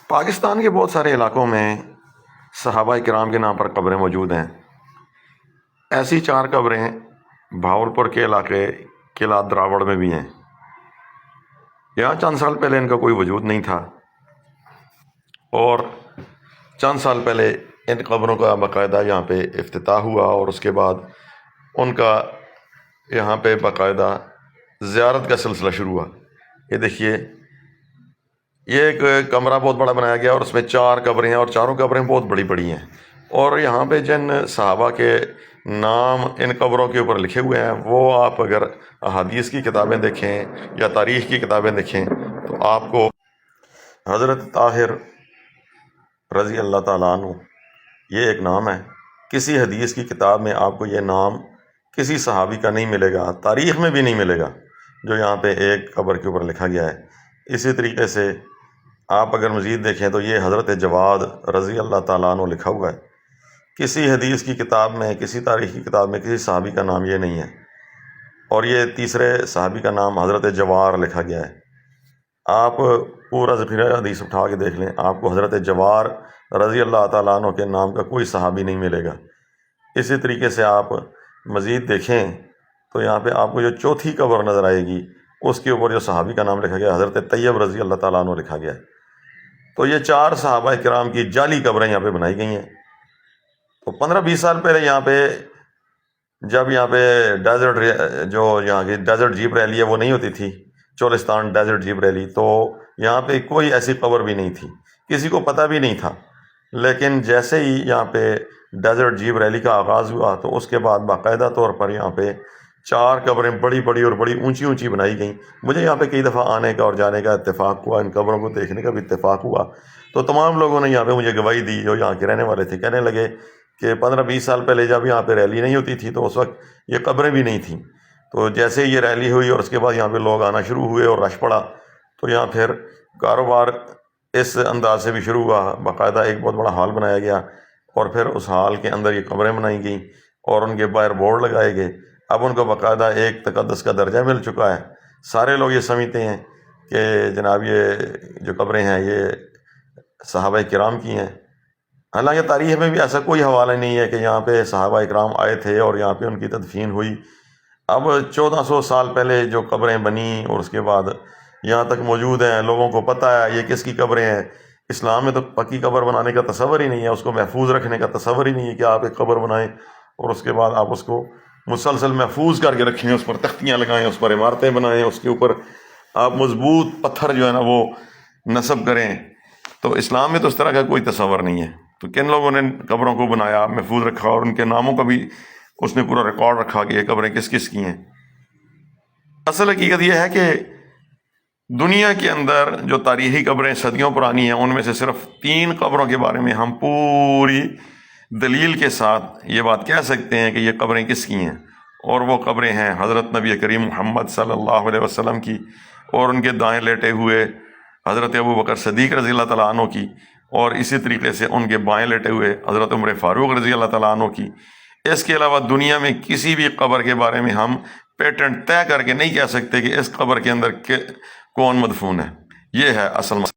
پاکستان کے بہت سارے علاقوں میں صحابہ کرام کے نام پر قبریں موجود ہیں۔ ایسی 4 قبریں بھاولپور کے علاقے قلعہ دراوڑ میں بھی ہیں۔ یہاں چند سال پہلے ان کا کوئی وجود نہیں تھا، اور چند سال پہلے ان قبروں کا باقاعدہ یہاں پہ افتتاح ہوا، اور اس کے بعد ان کا یہاں پہ باقاعدہ زیارت کا سلسلہ شروع ہوا۔ یہ دیکھیے، یہ ایک کمرہ بہت بڑا بنایا گیا، اور اس میں 4 قبریں ہیں، اور چاروں قبریں بہت بڑی بڑی ہیں، اور یہاں پہ جن صحابہ کے نام ان قبروں کے اوپر لکھے ہوئے ہیں، وہ آپ اگر احادیث کی کتابیں دیکھیں یا تاریخ کی کتابیں دیکھیں تو آپ کو حضرت طاہر رضی اللہ تعالیٰ عنہ یہ ایک نام ہے۔ کسی حدیث کی کتاب میں آپ کو یہ نام کسی صحابی کا نہیں ملے گا، تاریخ میں بھی نہیں ملے گا، جو یہاں پہ ایک قبر کے اوپر لکھا گیا ہے۔ اسی طریقے سے آپ اگر مزید دیکھیں تو یہ حضرت جواد رضی اللہ تعالیٰ عنہ لکھا ہوا ہے۔ کسی حدیث کی کتاب میں، کسی تاریخ کی کتاب میں کسی صحابی کا نام یہ نہیں ہے، اور یہ تیسرے صحابی کا نام حضرت جوار لکھا گیا ہے۔ آپ پورا ذخیرہ حدیث اٹھا کے دیکھ لیں، آپ کو حضرت جوار رضی اللہ تعالیٰ عنہ کے نام کا کوئی صحابی نہیں ملے گا۔ اسی طریقے سے آپ مزید دیکھیں تو یہاں پہ آپ کو جو چوتھی قبر نظر آئے گی، اس کے اوپر جو صحابی کا نام لکھا گیا حضرت طیب رضی اللہ تعالیٰ عنہ لکھا گیا ہے۔ تو یہ 4 صحابہ کرام کی جعلی قبریں یہاں پہ بنائی گئی ہیں۔ تو 15-20 سال پہلے یہاں پہ جب یہاں پہ ڈیزرٹ جو یہاں کی ڈیزرٹ جیپ ریلی ہے وہ نہیں ہوتی تھی، چولستان ڈیزرٹ جیپ ریلی، تو یہاں پہ کوئی ایسی قبر بھی نہیں تھی، کسی کو پتہ بھی نہیں تھا۔ لیکن جیسے ہی یہاں پہ ڈیزرٹ جیپ ریلی کا آغاز ہوا تو اس کے بعد باقاعدہ طور پر یہاں پہ 4 قبریں بڑی بڑی اور بڑی اونچی اونچی بنائی گئیں۔ مجھے یہاں پہ کئی دفعہ آنے کا اور جانے کا اتفاق ہوا، ان قبروں کو دیکھنے کا بھی اتفاق ہوا، تو تمام لوگوں نے یہاں پہ مجھے گواہی دی جو یہاں کے رہنے والے تھے، کہنے لگے کہ 15-20 سال پہلے جب یہاں پہ ریلی نہیں ہوتی تھی تو اس وقت یہ قبریں بھی نہیں تھیں، تو جیسے ہی یہ ریلی ہوئی اور اس کے بعد یہاں پہ لوگ آنا شروع ہوئے اور رش پڑا، تو یہاں پھر کاروبار اس انداز سے بھی شروع ہوا۔ باقاعدہ ایک بہت بڑا ہال بنایا گیا، اور پھر اس ہال کے اندر یہ قبریں بنائی گئیں اور ان کے باہر بورڈ لگائے گئے۔ اب ان کو باقاعدہ ایک تقدس کا درجہ مل چکا ہے۔ سارے لوگ یہ سمجھتے ہیں کہ جناب یہ جو قبریں ہیں یہ صحابہ کرام کی ہیں، حالانکہ تاریخ میں بھی ایسا کوئی حوالہ نہیں ہے کہ یہاں پہ صحابہ کرام آئے تھے اور یہاں پہ ان کی تدفین ہوئی۔ اب 1400 سال پہلے جو قبریں بنی اور اس کے بعد یہاں تک موجود ہیں، لوگوں کو پتہ ہے یہ کس کی قبریں ہیں۔ اسلام میں تو پکی قبر بنانے کا تصور ہی نہیں ہے، اس کو محفوظ رکھنے کا تصور ہی نہیں ہے کہ آپ ایک قبر بنائیں اور اس کے بعد آپ اس کو مسلسل محفوظ کر کے رکھیں، اس پر تختیاں لگائیں، اس پر عمارتیں بنائیں، اس کے اوپر آپ مضبوط پتھر جو ہے نا وہ نصب کریں۔ تو اسلام میں تو اس طرح کا کوئی تصور نہیں ہے۔ تو کن لوگوں نے قبروں کو بنایا، محفوظ رکھا، اور ان کے ناموں کا بھی اس نے پورا ریکارڈ رکھا کہ یہ قبریں کس کس کی ہیں۔ اصل حقیقت یہ ہے کہ دنیا کے اندر جو تاریخی قبریں صدیوں پرانی ہیں، ان میں سے صرف 3 قبروں کے بارے میں ہم پوری دلیل کے ساتھ یہ بات کہہ سکتے ہیں کہ یہ قبریں کس کی ہیں، اور وہ قبریں ہیں حضرت نبی کریم محمد صلی اللہ علیہ وسلم کی، اور ان کے دائیں لیٹے ہوئے حضرت ابوبکر صدیق رضی اللہ تعالیٰ عنہ کی، اور اسی طریقے سے ان کے بائیں لیٹے ہوئے حضرت عمر فاروق رضی اللہ تعالیٰ عنہ کی۔ اس کے علاوہ دنیا میں کسی بھی قبر کے بارے میں ہم پیٹنٹ طے کر کے نہیں کہہ سکتے کہ اس قبر کے اندر کون مدفون ہے۔ یہ ہے اصل مسئلہ۔